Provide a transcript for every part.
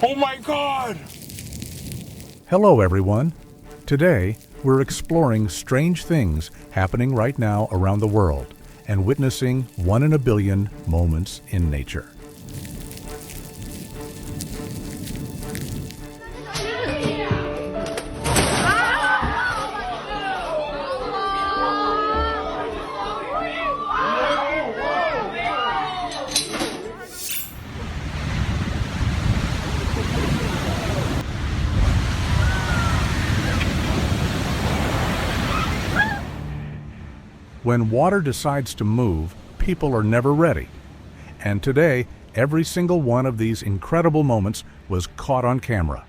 Oh my God! Hello everyone. Today, we're exploring strange things happening right now around the world and witnessing 1 in a billion moments in nature. When water decides to move, people are never ready. And today, every single one of these incredible moments was caught on camera.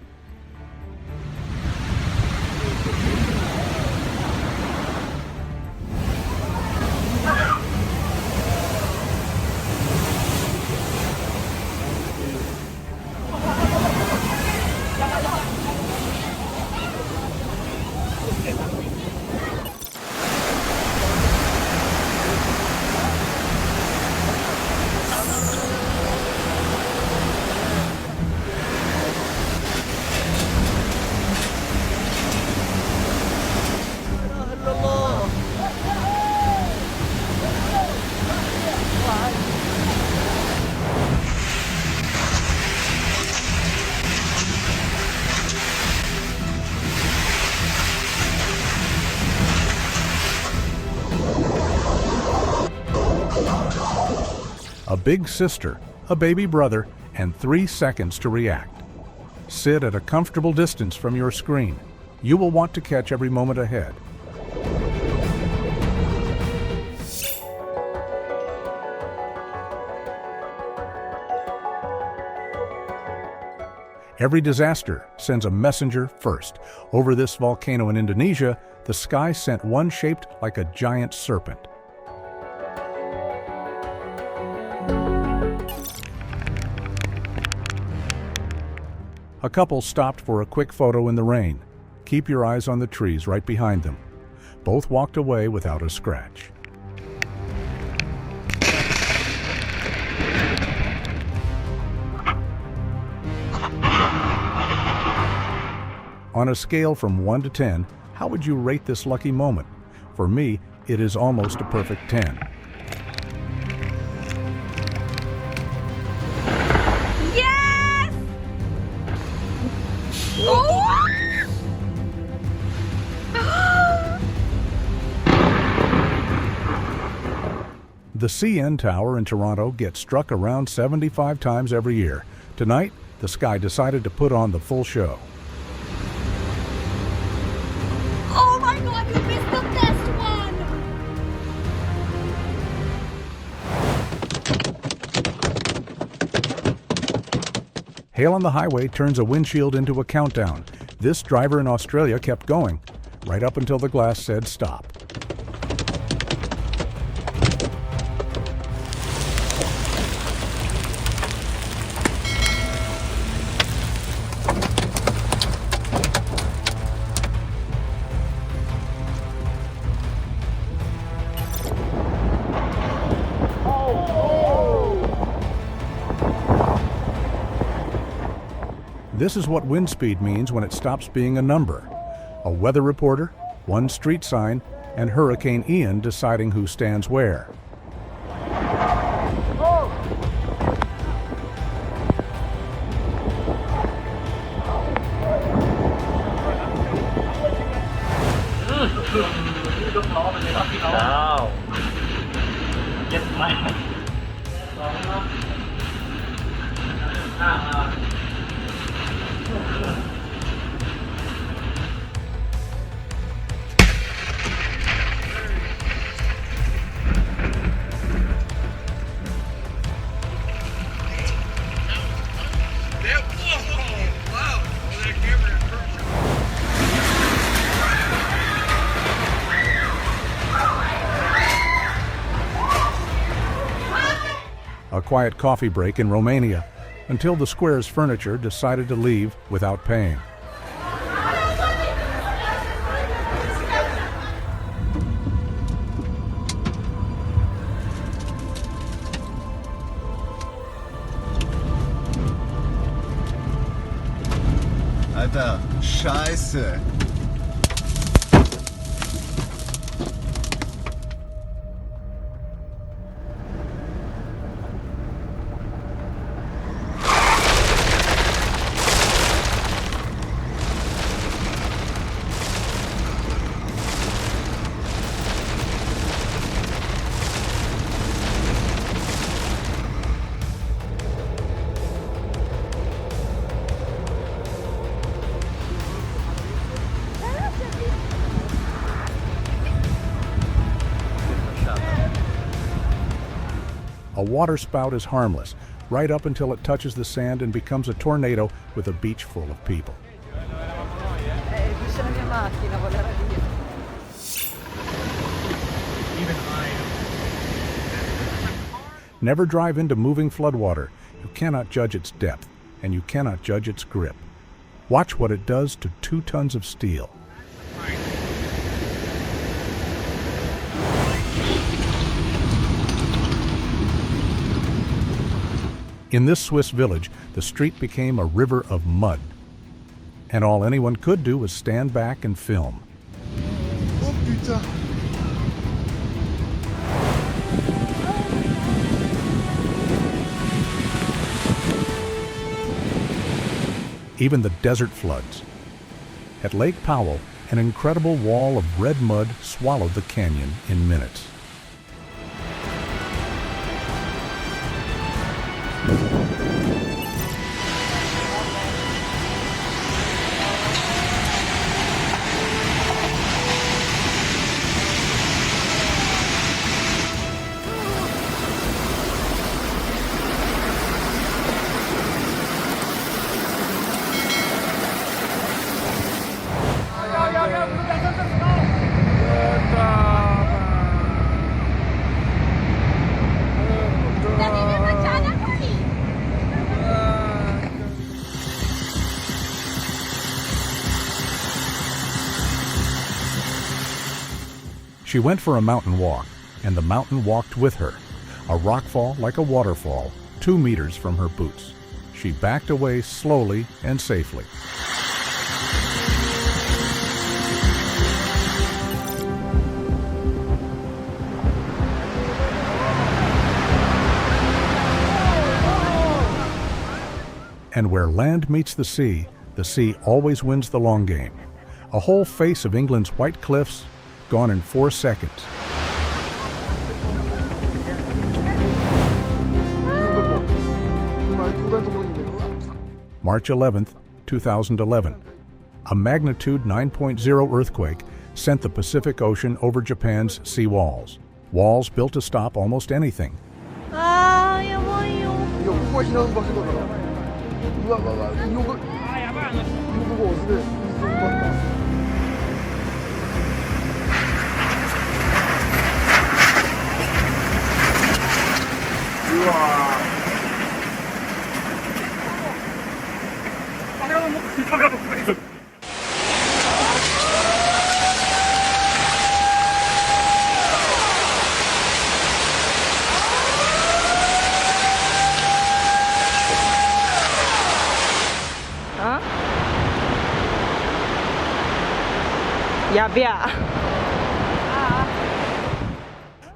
A big sister, a baby brother, and 3 seconds to react. Sit at a comfortable distance from your screen. You will want to catch every moment ahead. Every disaster sends a messenger first. Over this volcano in Indonesia, the sky sent one shaped like a giant serpent. A couple stopped for a quick photo in the rain. Keep your eyes on the trees right behind them. Both walked away without a scratch. On a scale from 1 to 10, how would you rate this lucky moment? For me, it is almost a perfect 10. The CN Tower in Toronto gets struck around 75 times every year. Tonight, the sky decided to put on the full show. Oh my God, you missed the best one! Hail on the highway turns a windshield into a countdown. This driver in Australia kept going, right up until the glass said stop. This is what wind speed means when it stops being a number. A weather reporter, one street sign, and Hurricane Ian deciding who stands where. Wow. Yes, ma'am. A quiet coffee break in Romania until the square's furniture decided to leave without paying. Alter, Scheiße. A waterspout is harmless, right up until it touches the sand and becomes a tornado with a beach full of people. Never drive into moving floodwater. You cannot judge its depth, and you cannot judge its grip. Watch what it does to 2 tons of steel. In this Swiss village, the street became a river of mud, and all anyone could do was stand back and film. Oh putain. Even the desert floods. At Lake Powell, an incredible wall of red mud swallowed the canyon in minutes. She went for a mountain walk, and the mountain walked with her, a rockfall like a waterfall, 2 meters from her boots. She backed away slowly and safely. And where land meets the sea always wins the long game. A whole face of England's white cliffs gone in 4 seconds. March 11th, 2011. A magnitude 9.0 earthquake sent the Pacific Ocean over Japan's sea walls. Walls built to stop almost anything.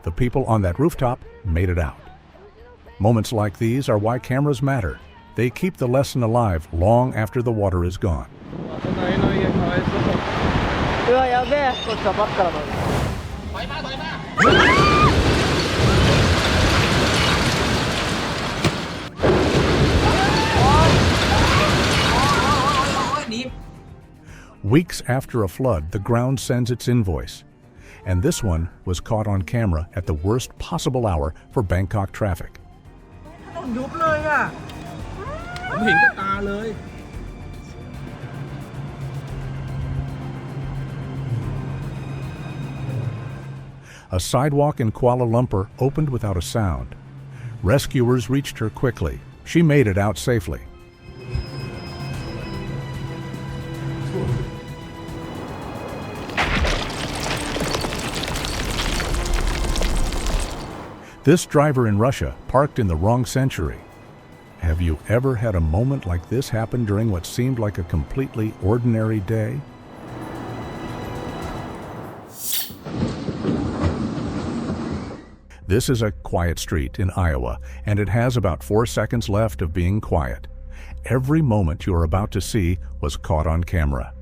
The people on that rooftop made it out. Moments like these are why cameras matter. They keep the lesson alive long after the water is gone. Weeks after a flood, the ground sends its invoice. And this one was caught on camera at the worst possible hour for Bangkok traffic. A sidewalk in Kuala Lumpur opened without a sound. Rescuers reached her quickly. She made it out safely. This driver in Russia parked in the wrong century. Have you ever had a moment like this happen during what seemed like a completely ordinary day? This is a quiet street in Iowa, and it has about 4 seconds left of being quiet. Every moment you are about to see was caught on camera.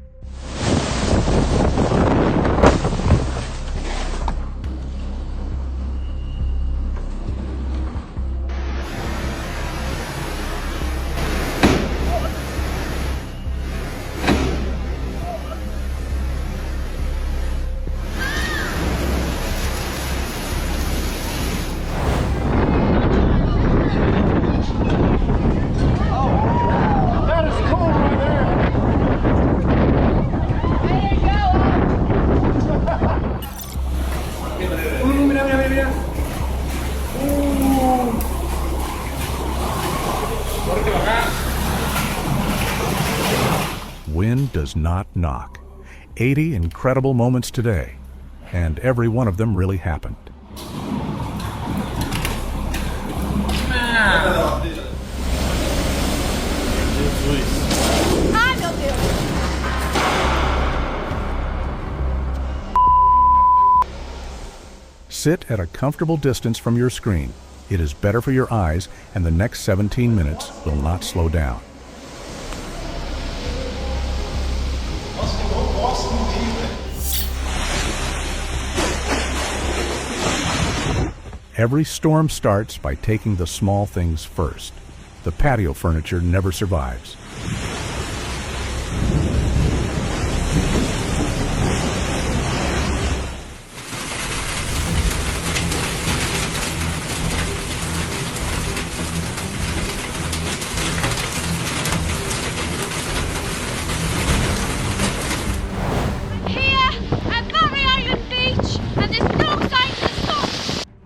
Wind does not knock. 80 incredible moments today, and every one of them really happened. Ai, meu Deus! Sit at a comfortable distance from your screen. It is better for your eyes, and the next 17 minutes will not slow down. Every storm starts by taking the small things first. The patio furniture never survives.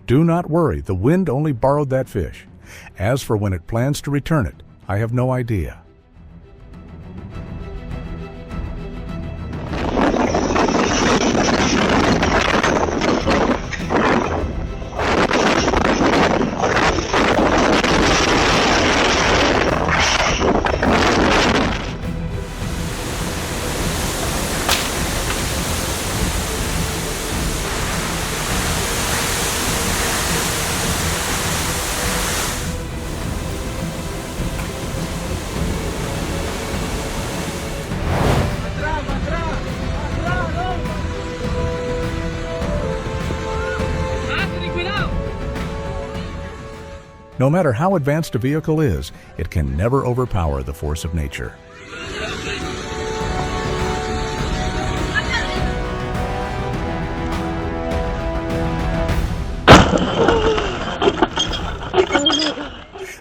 Do not worry, the wind only borrowed that fish. As for when it plans to return it, I have no idea. No matter how advanced a vehicle is, it can never overpower the force of nature.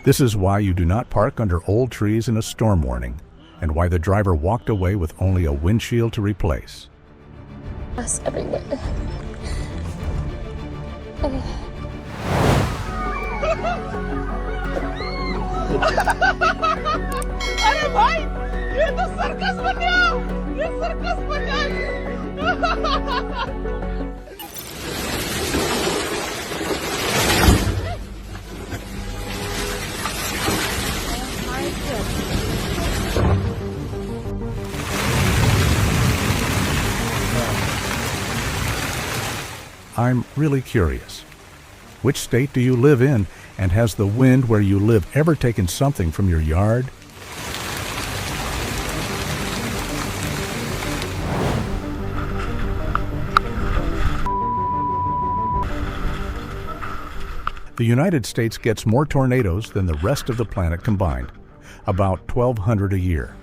This is why you do not park under old trees in a storm warning, and why the driver walked away with only a windshield to replace. Glass everywhere. अरे भाई ये तो circus बन गया ये circus बन गया I'm really curious. Which state do you live in, and has the wind where you live ever taken something from your yard? The United States gets more tornadoes than the rest of the planet combined, about 1,200 a year.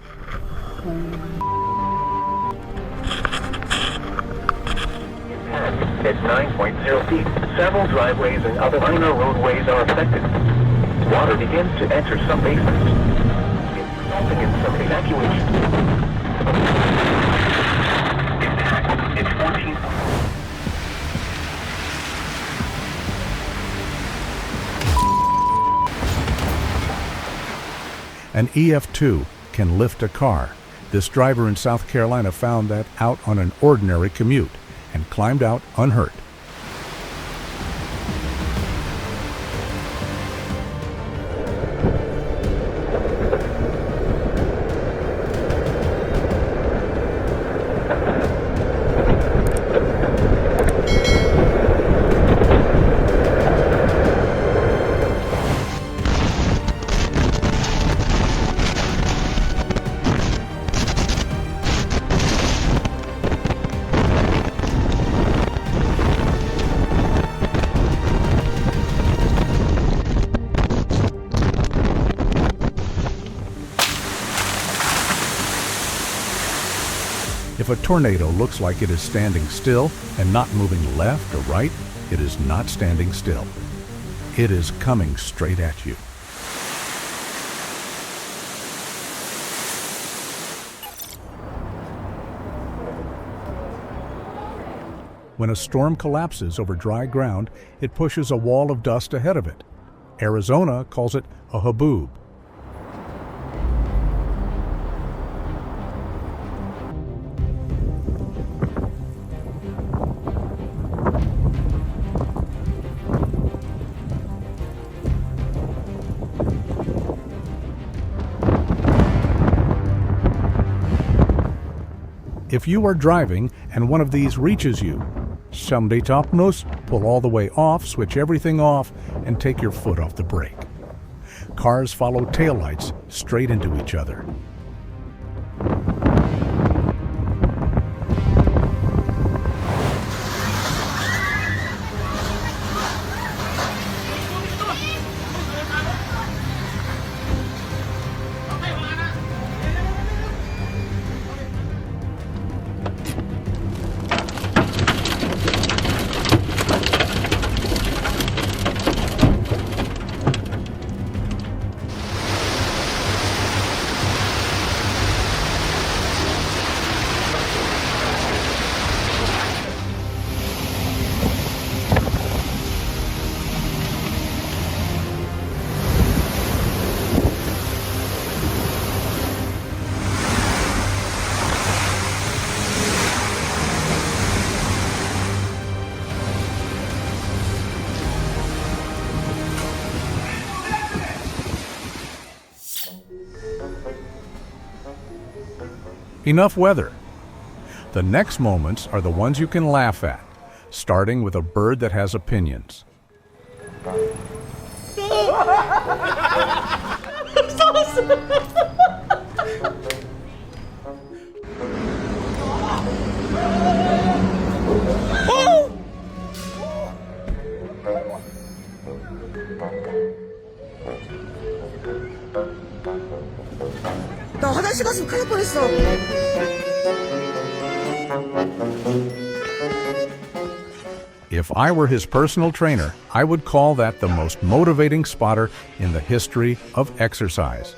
It's 9.0 feet. Several driveways and other minor roadways are affected. Water begins to enter some basements, resulting in some evacuation. It's 14. An EF2 can lift a car. This driver in South Carolina found that out on an ordinary commute and climbed out unhurt. If a tornado looks like it is standing still and not moving left or right, it is not standing still. It is coming straight at you. When a storm collapses over dry ground, it pushes a wall of dust ahead of it. Arizona calls it a haboob. If you are driving and one of these reaches you, mtnaturemoments, pull all the way off, switch everything off, and take your foot off the brake. Cars follow taillights straight into each other. Enough weather. The next moments are the ones you can laugh at, starting with a bird that has opinions. 나 화장실 갔으면 큰일 날 뻔했어. If I were his personal trainer, I would call that the most motivating spotter in the history of exercise.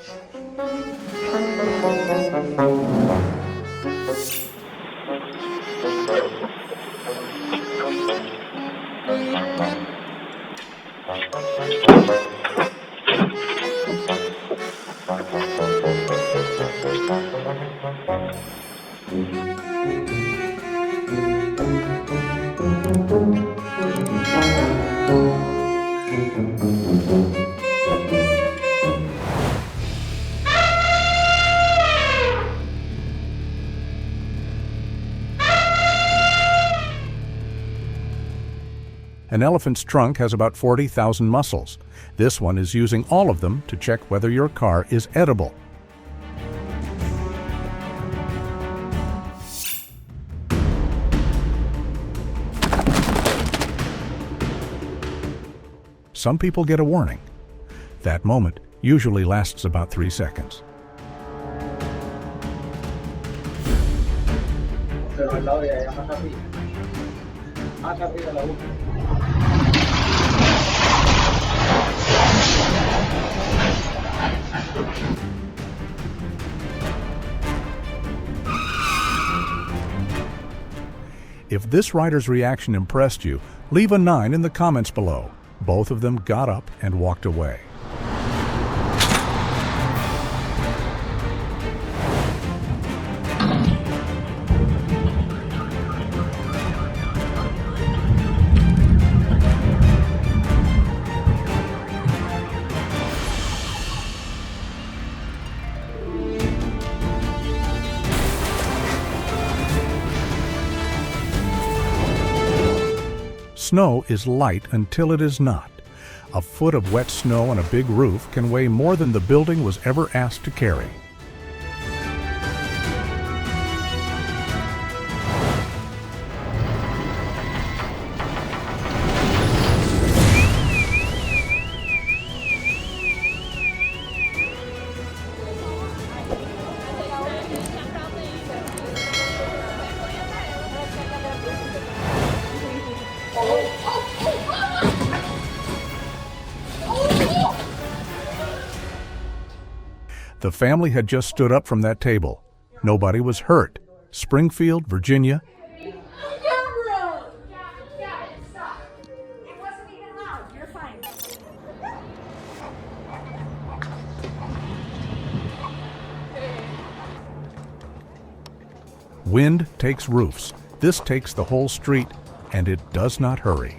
An elephant's trunk has about 40,000 muscles. This one is using all of them to check whether your car is edible. Some people get a warning. That moment usually lasts about 3 seconds. If this rider's reaction impressed you, leave a 9 in the comments below. Both of them got up and walked away. Snow is light until it is not. A foot of wet snow on a big roof can weigh more than the building was ever asked to carry. The family had just stood up from that table. Nobody was hurt. Springfield, Virginia. Wind takes roofs. This takes the whole street, and it does not hurry.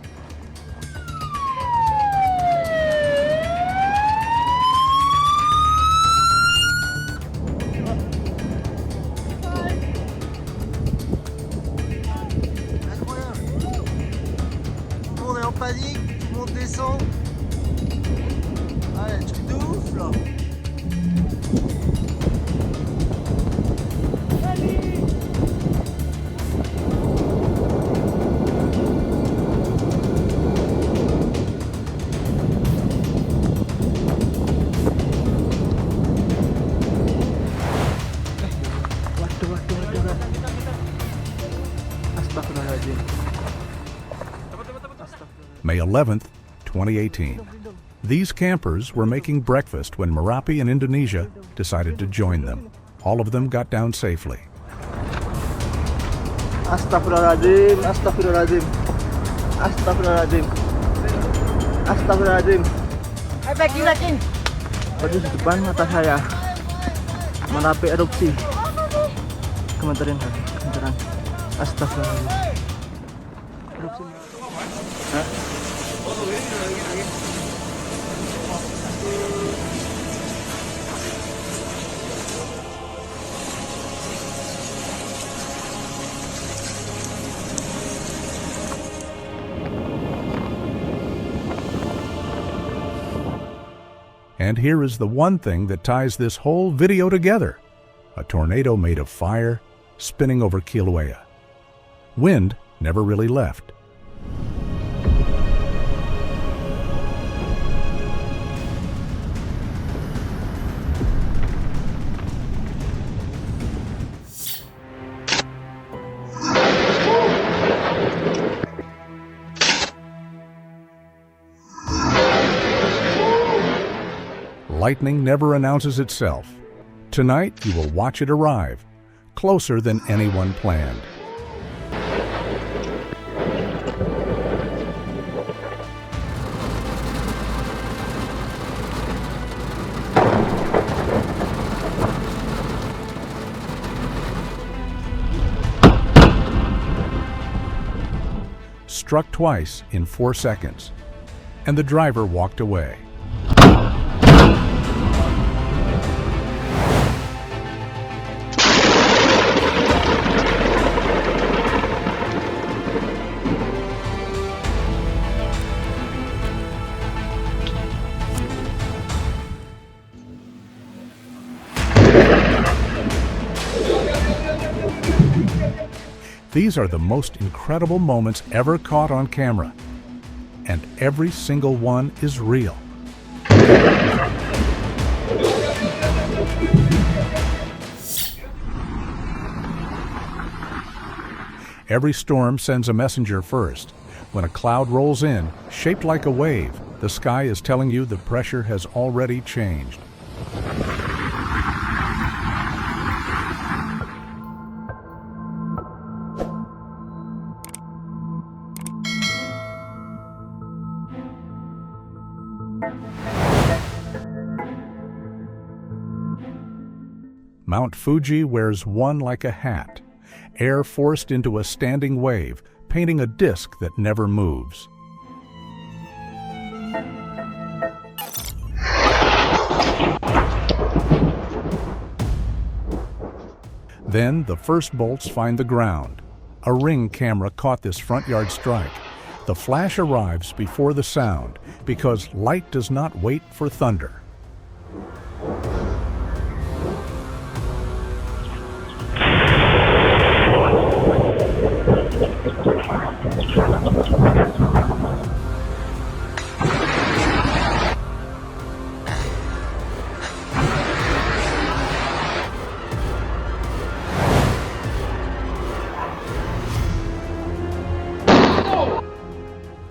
Tout le monde est en panique, tout le monde descend. Allez, truc de ouf là. May 11th, 2018. These campers were making breakfast when Merapi in Indonesia decided to join them. All of them got down safely. Astagfirullahaladzim, astagfirullahaladzim, astagfirullahaladzim, astagfirullahaladzim. Naikin. Tadi di depan mata saya Merapi erupsi. Kementerian. Astagfirullahaladzim. Erupsi. Hah? And here is the one thing that ties this whole video together. A tornado made of fire spinning over Kilauea. Wind never really left. Lightning never announces itself. Tonight, you will watch it arrive, closer than anyone planned. Struck twice in 4 seconds, and the driver walked away. These are the most incredible moments ever caught on camera, and every single one is real. Every storm sends a messenger first. When a cloud rolls in, shaped like a wave, the sky is telling you the pressure has already changed. Mount Fuji wears one like a hat, air forced into a standing wave, painting a disk that never moves. Then the first bolts find the ground. A Ring camera caught this front yard strike. The flash arrives before the sound because light does not wait for thunder.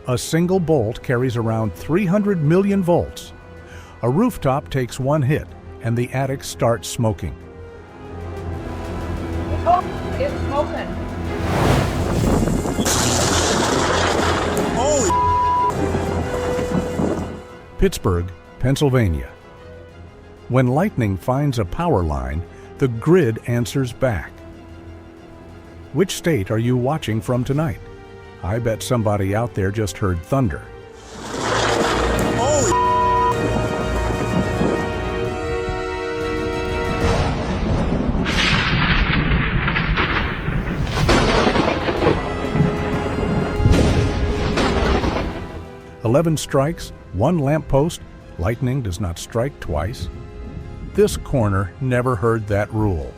A single bolt carries around 300 million volts. A rooftop takes one hit, and the attic starts smoking. Oh, it's smoking. Pittsburgh, Pennsylvania. When lightning finds a power line, the grid answers back. Which state are you watching from tonight? I bet somebody out there just heard thunder. Oh! 11 strikes, 1 lamppost, lightning does not strike twice. This corner never heard that rule.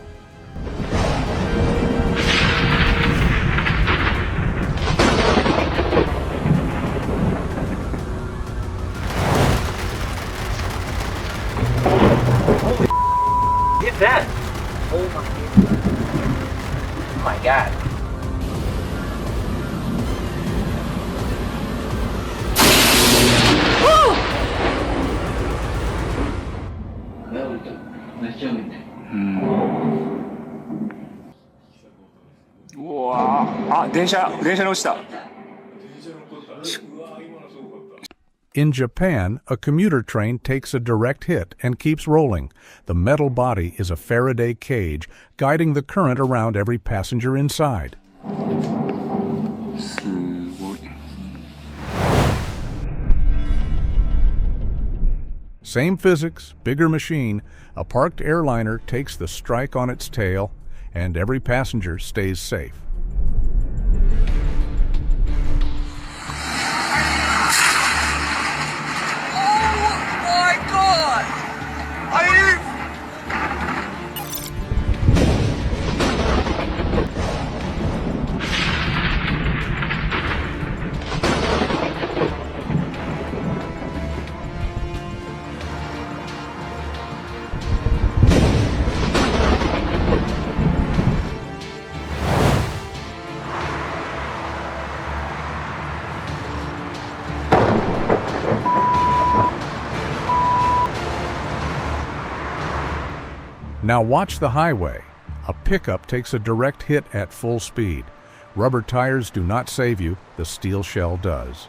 Hit that! Oh my god. In Japan, a commuter train takes a direct hit and keeps rolling. The metal body is a Faraday cage, guiding the current around every passenger inside. Same physics, bigger machine. A parked airliner takes the strike on its tail, and every passenger stays safe. Now watch the highway. A pickup takes a direct hit at full speed. Rubber tires do not save you, the steel shell does.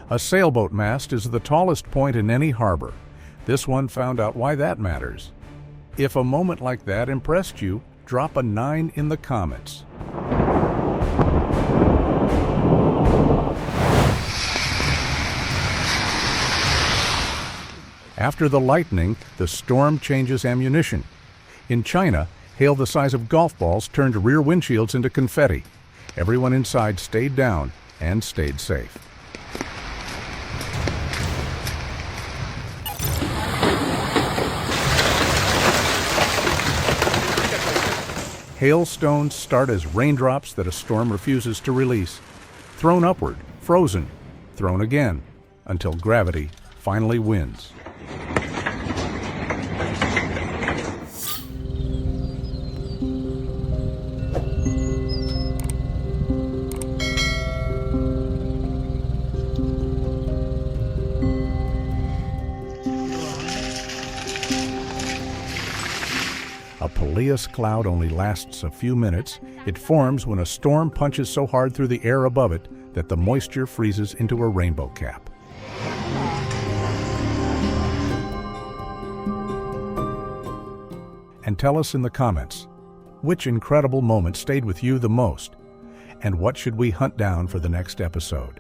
A sailboat mast is the tallest point in any harbor. This one found out why that matters. If a moment like that impressed you, drop a 9 in the comments. After the lightning, the storm changes ammunition. In China, hail the size of golf balls turned rear windshields into confetti. Everyone inside stayed down and stayed safe. Hailstones start as raindrops that a storm refuses to release. Thrown upward, frozen, thrown again, until gravity finally wins. A Pileus cloud only lasts a few minutes. It forms when a storm punches so hard through the air above it that the moisture freezes into a rainbow cap. And tell us in the comments, which incredible moment stayed with you the most? And what should we hunt down for the next episode?